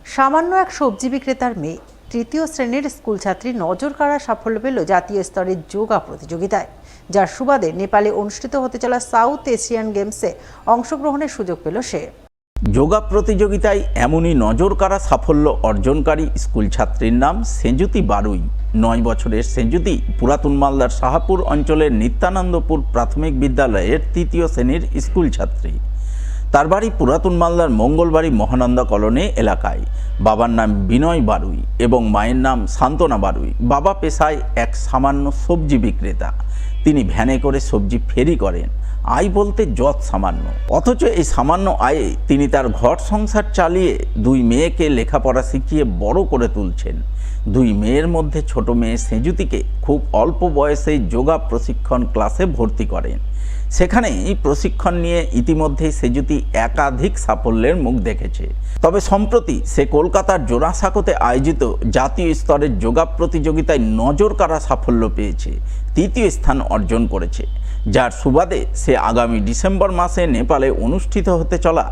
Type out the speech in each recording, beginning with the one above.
সামান্য এক সবজি বিক্রেতার মেয়ে তৃতীয় শ্রেণীর স্কুল ছাত্রী নজর কাড়া সাফল্য পেল জাতীয় স্তরের যোগা প্রতিযোগিতায়, যার সুবাদে নেপালে অনুষ্ঠিত হতে চলা সাউথ এশিয়ান গেমসে অংশগ্রহণের সুযোগ পেল সে। যোগা প্রতিযোগিতায় এমনই নজর কাড়া সাফল্য অর্জনকারী স্কুল ছাত্রীর নাম সেঞ্জুতি বারুই। 9 বছরের সেঞ্জুতি পুরাতন মালদার শাহপুর অঞ্চলের নিত্যানন্দপুর প্রাথমিক বিদ্যালয়ের তৃতীয় শ্রেণীর স্কুল ছাত্রী। তার বাড়ি পুরাতন মালদার মঙ্গলবাড়ি মহানন্দা কলোনি এলাকায়। বাবার নাম বিনয় বারুই এবং মায়ের নাম সান্তনা বারুই। বাবা পেশায় এক সামান্য সবজি বিক্রেতা। তিনি ভ্যানে করে সবজি ফেরি করেন। আয় বলতে যৎ সামান্য, অথচ এই সামান্য আয়ে তিনি তার ঘর সংসার চালিয়ে 2 মেয়েকে লেখাপড়া শিখিয়ে বড় করে তুলছেন। 2 মেয়ের মধ্যে ছোট মেয়ে সেঁজুতিকে খুব অল্প বয়সেই যোগা প্রশিক্ষণ ক্লাসে ভর্তি করেন। সেখানেই প্রশিক্ষণ নিয়ে ইতিমধ্যেই সেঁজুতি একাধিক সাফল্যের মুখ দেখেছে। তবে সম্প্রতি সে কলকাতার জোড়াসাঁকোতে আয়োজিত জাতীয় স্তরের যোগা প্রতিযোগিতায় নজর কাড়া সাফল্য পেয়েছে, 3য় স্থান অর্জন করেছে, যার সুবাদে সে আগামী ডিসেম্বর মাসে নেপালে অনুষ্ঠিত হতে চলা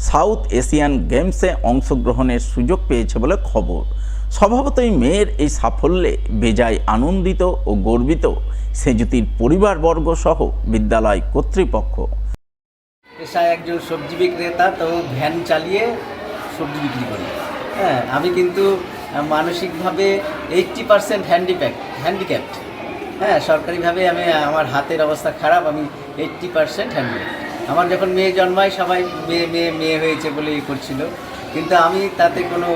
সাউথ এশিয়ান গেমসে অংশগ্রহণের সুযোগ পেয়েছে বলে খবর। স্বভাবতই মেয়ের এই সাফল্যে বেজায় আনন্দিত ও গর্বিত সেঁজুতির পরিবারবর্গ সহ বিদ্যালয় কর্তৃপক্ষ। পেশায় একজন সবজি বিক্রেতা, তো ভ্যান চালিয়ে সবজি বিক্রি করি। হ্যাঁ, আমি কিন্তু মানসিকভাবে 80% হ্যান্ডিক্যাপ্ট। হ্যাঁ, সরকারিভাবে আমার হাতের অবস্থা খারাপ, আমি 80% হ্যান্ডিক্যাপ্ট। আমার যখন মেয়ে জন্মায় সবাই মেয়ে হয়েছে বলে করছিল, কিন্তু আমি তাতে কোনো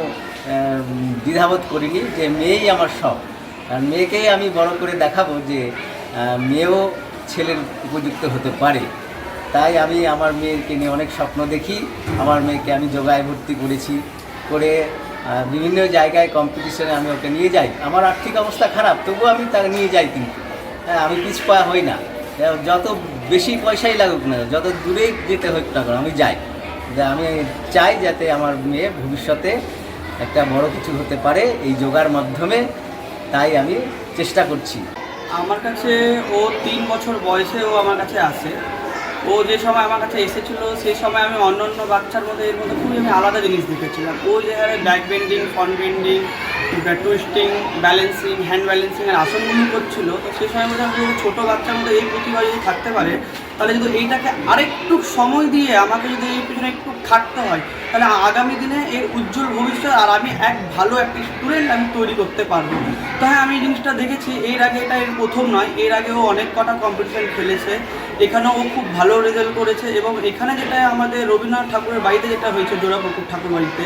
দ্বিধাবোধ করিনি যে মেয়েই আমার সব। কারণ মেয়েকেই আমি বড় করে দেখাবো যে মেয়েও ছেলের উপযুক্ত হতে পারে। তাই আমি আমার মেয়েকে নিয়ে অনেক স্বপ্ন দেখি। আমার মেয়েকে আমি যোগায় ভর্তি করেছি, করে বিভিন্ন জায়গায় কম্পিটিশনে আমি ওকে নিয়ে যাই। আমার আর্থিক অবস্থা খারাপ, তবুও আমি তাকে নিয়ে যাই, কিন্তু আমি পিছপা হই না। যত বেশি পয়সাই লাগুক না, যত দূরে যেতে হোক না কেন আমি যাই। আমি চাই যাতে আমার মেয়ে ভবিষ্যতে একটা বড় কিছু হতে পারে এই যোগার মাধ্যমে, তাই আমি চেষ্টা করছি। আমার কাছে ও 3 বছর বয়সে ও আমার কাছে আসে। ও যে সময় আমার কাছে এসেছিলো সেই সময় আমি অন্য বাচ্চার মধ্যে এর মধ্যে খুবই আমি আলাদা জিনিস দেখেছিলাম। ও যে হারে back bending, front bending, twisting, balancing, hand ব্যালেন্সিংয়ের আসনগুলো করছিল, তো সেই সময় মধ্যে আমি যদি ছোটো বাচ্চার মধ্যে এই প্রতিভা যদি থাকতে পারে, তাহলে যদি এইটাকে আরেকটু সময় দিয়ে আমাকে যদি এই পিছনে একটু খাটতে হয়, তাহলে আগামী দিনে এর উজ্জ্বল ভবিষ্যৎ আর আমি ভালো একটা স্টুডেন্ট আমি তৈরি করতে পারবো। তো হ্যাঁ, আমি এই জিনিসটা দেখেছি। এর আগে এটা এর প্রথম নয়, এর আগেও অনেক কটা কম্পিটিশান খেলেছে, এখানেও ও খুব ভালো রেজাল্ট করেছে। এবং এখানে যেটা আমাদের রবীন্দ্রনাথ ঠাকুরের বাড়িতে যেটা হয়েছে জোড়াপুকুর ঠাকুর বাড়িতে,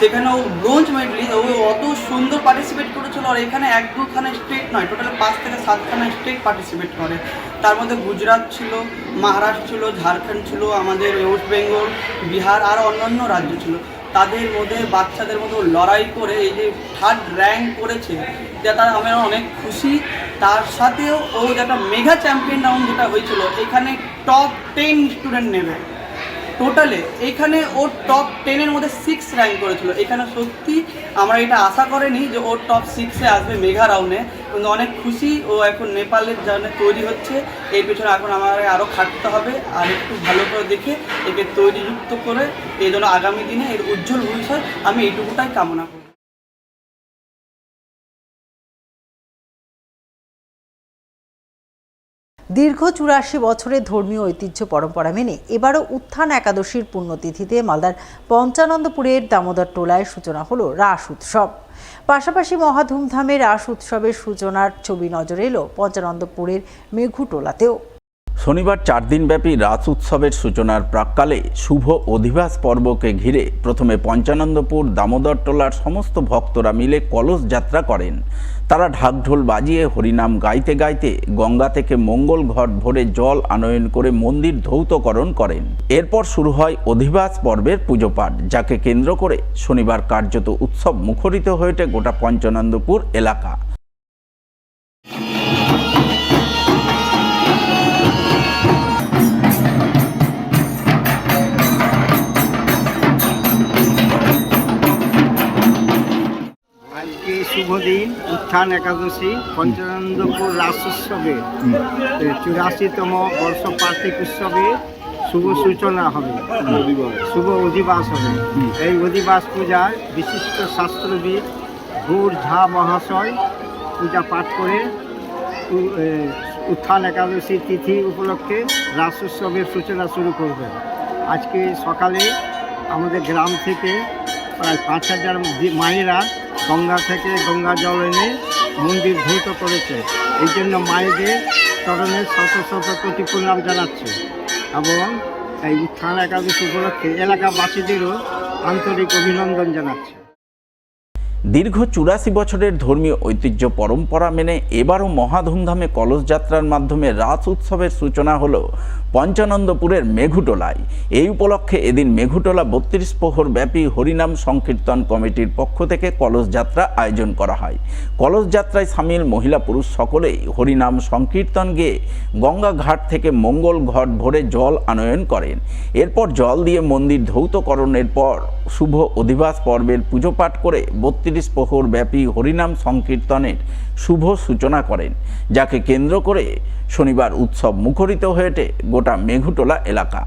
সেখানে ও ব্রোঞ্জ মেডেলিস্ট। ও অত সুন্দর পার্টিসিপেট করেছিল। আর এখানে 1-2খানা স্টেট নয়, টোটাল 5 থেকে 7খানা স্টেট পার্টিসিপেট করে। তার মধ্যে গুজরাট ছিল, মহারাষ্ট্র ছিল, ঝাড়খণ্ড ছিল, আমাদের ওয়েস্ট বেঙ্গল, বিহার আর অন্যান্য রাজ্য ছিল। তাদের মধ্যে বাচ্চাদের মধ্যে লড়াই করে এই যে 3rd র্যাঙ্ক করেছে, যেটা আমরা অনেক খুশি। তার সাথেও ও যেটা মেগা চ্যাম্পিয়ন রাউন্ড যেটা হয়েছিল, এখানে টপ 10 স্টুডেন্ট নেবে টোটালে। এখানে ও টপ 10-এর মধ্যে 6 র্যাঙ্ক করেছিল। এখানে সত্যি আমরা এটা আশা করিনি যে ও টপ 6-এ আসবে মেগা রাউন্ডে, কিন্তু অনেক খুশি। ও এখন নেপালের জন্য তৈরি হচ্ছে, এর পেছনে এখন আমার আরও খাটতে হবে, আর একটু ভালো করে দেখে একে তৈরিযুক্ত করে এই জন্য আগামী দিনে এর উজ্জ্বল ভবিষ্যৎ আমি এইটুকুটাই কামনা করি। দীর্ঘ 84 বছরের ধর্মীয় ঐতিহ্য পরম্পরা মেনে এবারও উত্থান একাদশীর পুণ্যতিথিতে মালদার পঞ্চানন্দপুরের দামোদর টোলায় সূচনা হলো রাস উৎসব। পাশাপাশি মহা ধুমধামে রাস উৎসবের সূচনার ছবি নজরে এলো পঞ্চানন্দপুরের মেঘুটোলাতেও। শনিবার 4 দিনব্যাপী রাস উৎসবের সূচনার প্রাক্কালে শুভ অধিবাস পর্বকে ঘিরে প্রথমে পঞ্চানন্দপুর দামোদর টোলার সমস্ত ভক্তরা মিলে কলস যাত্রা করেন। তারা ঢাকঢোল বাজিয়ে হরিনাম গাইতে গাইতে গঙ্গা থেকে মঙ্গল ঘট ভরে জল আনয়ন করে মন্দির ধৌতকরণ করেন। এরপর শুরু হয় অধিবাস পর্বের পুজোপাঠ, যাকে কেন্দ্র করে শনিবার কার্যত উৎসব মুখরিত হয়ে ওঠে গোটা পঞ্চানন্দপুর এলাকা। শুভ দিন, উত্থান একাদশী, পঞ্চানন্দপুর রাস উৎসবে 84তম বর্ষপার্শ্বিক উৎসবে শুভ সূচনা হবে, শুভ অধিবাস হবে। এই অধিবাস পূজায় বিশিষ্ট শাস্ত্রবিদ গৌর ঝা মহাশয় পূজা পাঠ করে উত্থান একাদশী তিথি উপলক্ষে রাস উৎসবের সূচনা শুরু করবেন। আজকে সকালে আমাদের গ্রাম থেকে প্রায় 5,000 মায়েরা গঙ্গা থেকে গঙ্গা জল এনে মন্দির ধৌত করেছে। এই জন্য মায়েদের চরণে শত শত কোটি প্রণাম জানাচ্ছে এবং এই উত্থান একাদশী উপলক্ষে এলাকাবাসীদেরও আন্তরিক অভিনন্দন জানাচ্ছে। দীর্ঘ 84 বছরের ধর্মীয় ঐতিহ্য পরম্পরা মেনে এবারও মহা ধুমধামে কলস যাত্রার মাধ্যমে রাস উৎসবের সূচনা হলো পঞ্চানন্দপুরের মেঘুটোলায়। এই উপলক্ষে এদিন মেঘুটোলা 32 প্রহর ব্যাপী হরিনাম সংকীর্তন কমিটির পক্ষ থেকে কলস যাত্রা আয়োজন করা হয়। কলস যাত্রায় সামিল মহিলা পুরুষ সকলেই হরিনাম সংকীর্তন গেয়ে গঙ্গা ঘাট থেকে মঙ্গল ঘট ভরে জল আনয়ন করেন। এরপর জল দিয়ে মন্দির ধৌতকরণের পর শুভ অধিবাস পর্বের পুজো পাঠ করে 32 প্রহর ব্যাপী হরিনাম সংকীর্তনের শুভ সূচনা করেন, যাকে কেন্দ্র করে শনিবার উৎসব মুখরিত হয়ে ওঠে গোটা মেঘুটোলা এলাকা।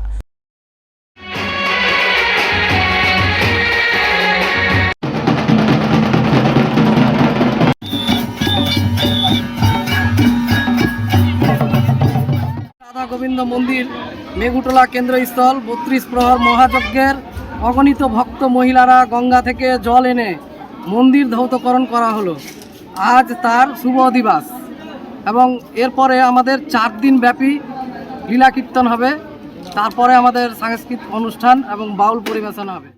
রাধা গোবিন্দ মন্দির মেঘুটোলা কেন্দ্রস্থল 32 প্রহর মহাযজ্ঞের অগণিত ভক্ত মহিলারা গঙ্গা থেকে জল এনে মন্দির ধৌতকরণ করা হলো। আজ তার শুভ অধিবাস এবং এরপরে আমাদের 4 দিন ব্যাপী লীলা কীর্তন হবে। তারপরে আমাদের সাংস্কৃতিক অনুষ্ঠান এবং বাউল পরিবেশন হবে।